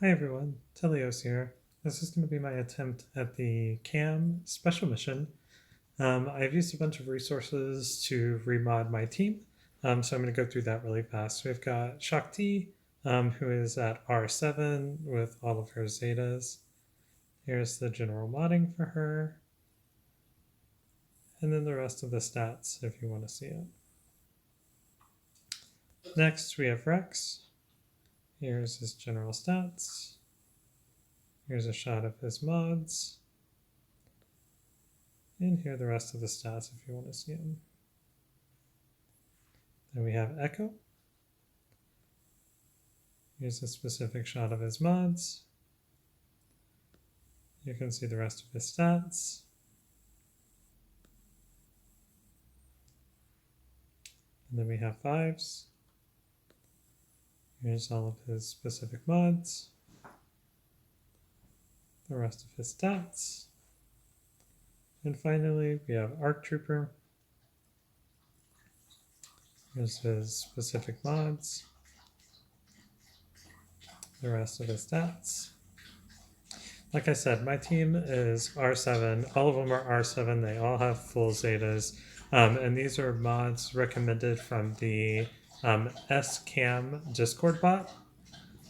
Hi everyone, Telios here. This is going to be my attempt at the KAM special mission. I've used a bunch of resources to remod my team, so I'm going to go through that really fast. We've got Shaak'Ti, who is at R7 with all of her zetas. Here's the general modding for her, and then the rest of the stats if you want to see it. Next we have Rex. Here's his general stats. Here's a shot of his mods. And here are the rest of the stats if you want to see them. Then we have Echo. Here's a specific shot of his mods. You can see the rest of his stats. And then we have Fives. Here's all of his specific mods. The rest of his stats. And finally, we have Arc Trooper. Here's his specific mods. The rest of his stats. Like I said, my team is R7. All of them are R7. They all have full zetas. And these are mods recommended from the KAM Discord bot.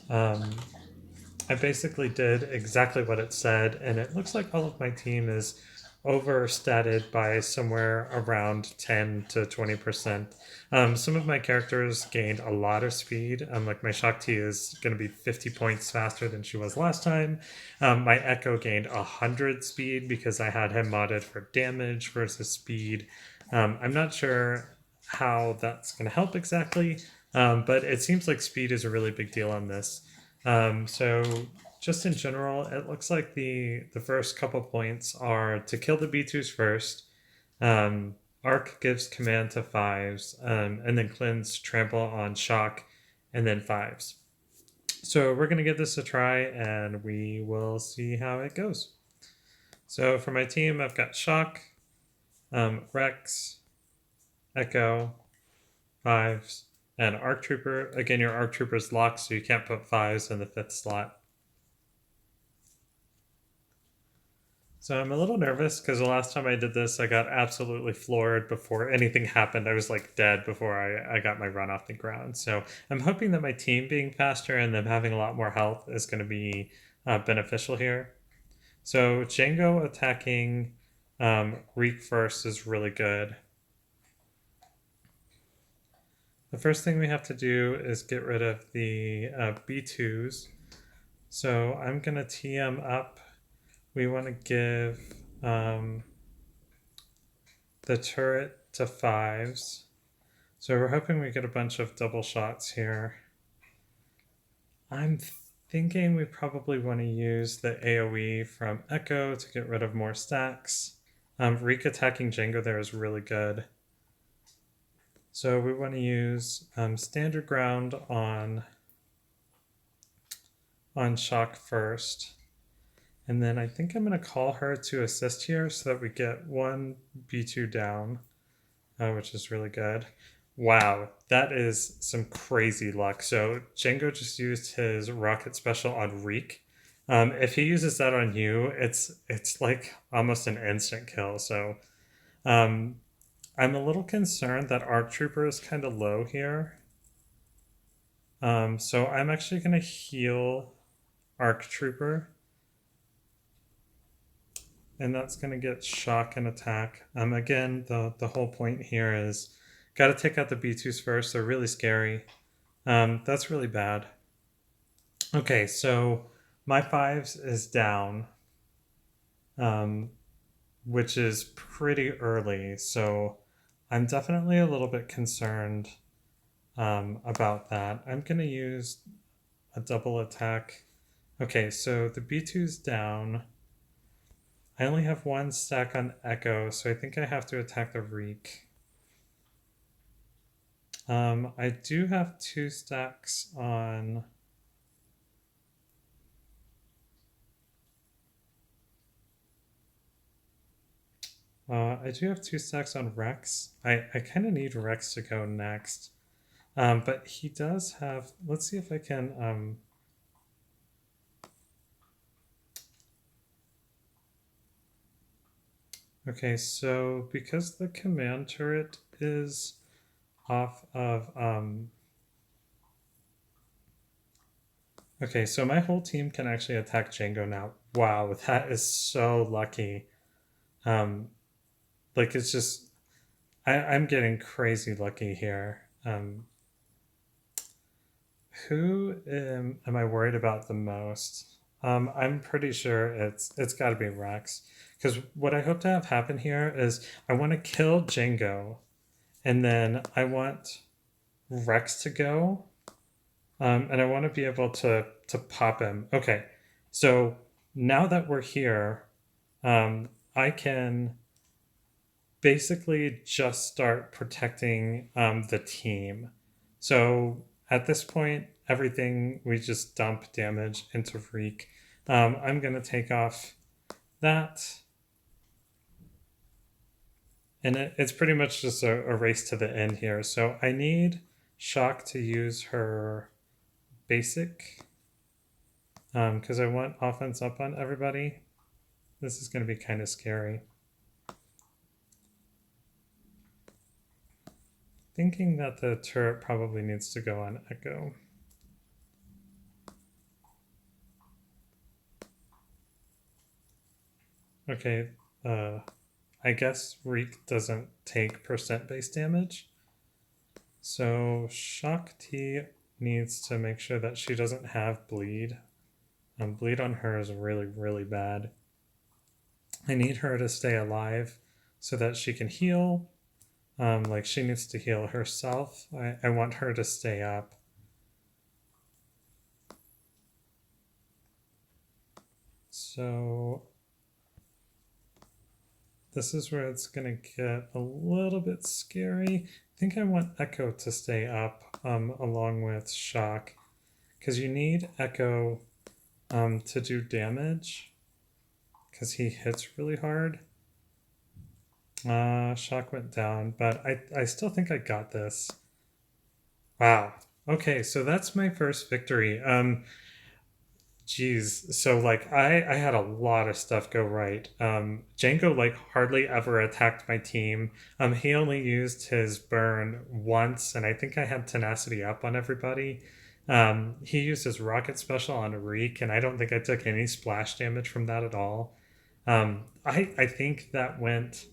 I basically did exactly what it said, and it looks like all of my team is overstated by somewhere around 10 to 20%. Some of my characters gained a lot of speed. Like my Shaak'Ti is going to be 50 points faster than she was last time. My Echo gained 100 speed because I had him modded for damage versus speed. I'm not sure how that's going to help exactly, but it seems like speed is a really big deal on this. So just in general, it looks like the first couple points are to kill the B2s first. Arc gives command to Fives, and then Cleanse, Trample on Shock, and then Fives. So we're going to give this a try, and we will see how it goes. So for my team, I've got Shock, Rex, Echo, Fives, and Arc Trooper. Again, your Arc Trooper is locked, so you can't put Fives in the 5th slot. So I'm a little nervous because the last time I did this, I got absolutely floored before anything happened. I was like dead before I got my run off the ground. So I'm hoping that my team being faster and them having a lot more health is going to be beneficial here. So Django attacking Reek first is really good. The first thing we have to do is get rid of the B2s. So I'm going to TM up. We want to give the turret to Fives. So we're hoping we get a bunch of double shots here. I'm thinking we probably want to use the AoE from Echo to get rid of more stacks. Reek attacking Django there is really good. So we want to use standard ground on Shock first. And then I think I'm going to call her to assist here so that we get one B2 down, which is really good. Wow, that is some crazy luck. So Django just used his rocket special on Reek. If he uses that on you, it's like almost an instant kill. So I'm a little concerned that Arc Trooper is kind of low here. So I'm actually going to heal Arc Trooper. And that's going to get Shock and attack. Again, the whole point here is got to take out the B2s first. They're really scary. That's really bad. Okay, so my Fives is down, which is pretty early. So I'm definitely a little bit concerned about that. I'm going to use a double attack. Okay, so the B2's down. I only have one stack on Echo, so I think I have to attack the Reek. I do have 2 stacks on... I do have 2 stacks on Rex. I kind of need Rex to go next. But he does have... Let's see if I can... Okay, so because the command turret is off of okay, so my whole team can actually attack Django now. Wow, that is so lucky. Um like it's just I'm getting crazy lucky here. Who am I worried about the most? I'm pretty sure it's got to be Rex, because what I hope to have happen here is I want to kill Django, and then I want Rex to go, and I want to be able to pop him. Okay, so now that we're here, I can basically just start protecting the team. So at this point, everything we just dump damage into Reek. I'm going to take off that. And it's pretty much just a race to the end here. So I need Shock to use her basic because I want offense up on everybody. This is going to be kind of scary. Thinking that the turret probably needs to go on Echo. Okay, I guess Reek doesn't take percent base damage. So Shaak'Ti needs to make sure that she doesn't have bleed. Bleed on her is really, really bad. I need her to stay alive so that she can heal. Like she needs to heal herself. I want her to stay up. So this is where it's going to get a little bit scary. I think I want Echo to stay up along with Shock, because you need Echo to do damage because he hits really hard. Shock went down, but I still think I got this. Wow. Okay, so that's my first victory. Geez, so like I had a lot of stuff go right. Django like hardly ever attacked my team. He only used his burn once, and I think I had tenacity up on everybody. He used his rocket special on Reek, and I don't think I took any splash damage from that at all. I think that went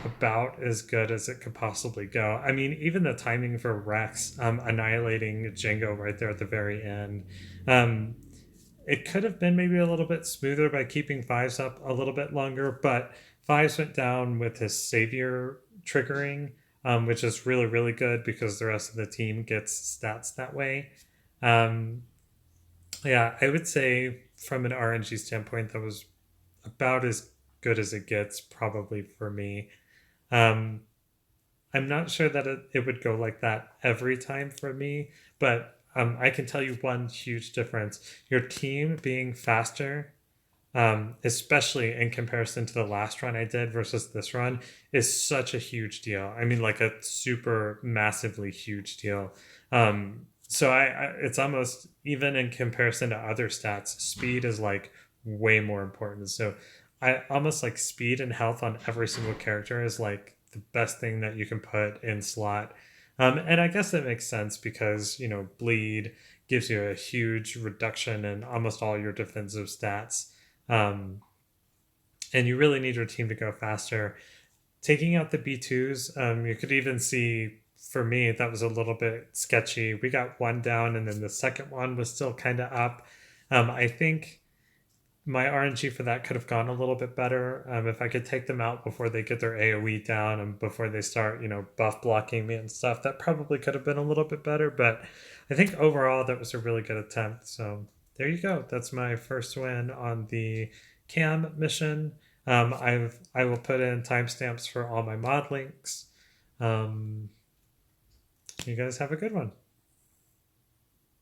about as good as it could possibly go. I mean, even the timing for Rex annihilating Django right there at the very end. Um, it could have been maybe a little bit smoother by keeping fives up a little bit longer, but fives went down with his savior triggering, which is really, really good because the rest of the team gets stats that way. Um, yeah, I would say from an RNG standpoint, that was about as good as it gets, probably for me. Um, I'm not sure that it would go like that every time for me, but I can tell you one huge difference. Your team being faster, especially in comparison to the last run I did versus this run, is such a huge deal. I mean, like a super massively huge deal. So it's almost even in comparison to other stats, speed is like way more important. So I almost like speed and health on every single character is like the best thing that you can put in slot. And I guess that makes sense because, bleed gives you a huge reduction in almost all your defensive stats. Um, and you really need your team to go faster. Taking out the B2s, you could even see for me that was a little bit sketchy. We got one down, and then the second one was still kind of up. I think my RNG for that could have gone a little bit better. If I could take them out before they get their AoE down and before they start, buff blocking me and stuff, that probably could have been a little bit better. But I think overall that was a really good attempt. So there you go. That's my first win on the KAM mission. I will put in timestamps for all my mod links. You guys have a good one.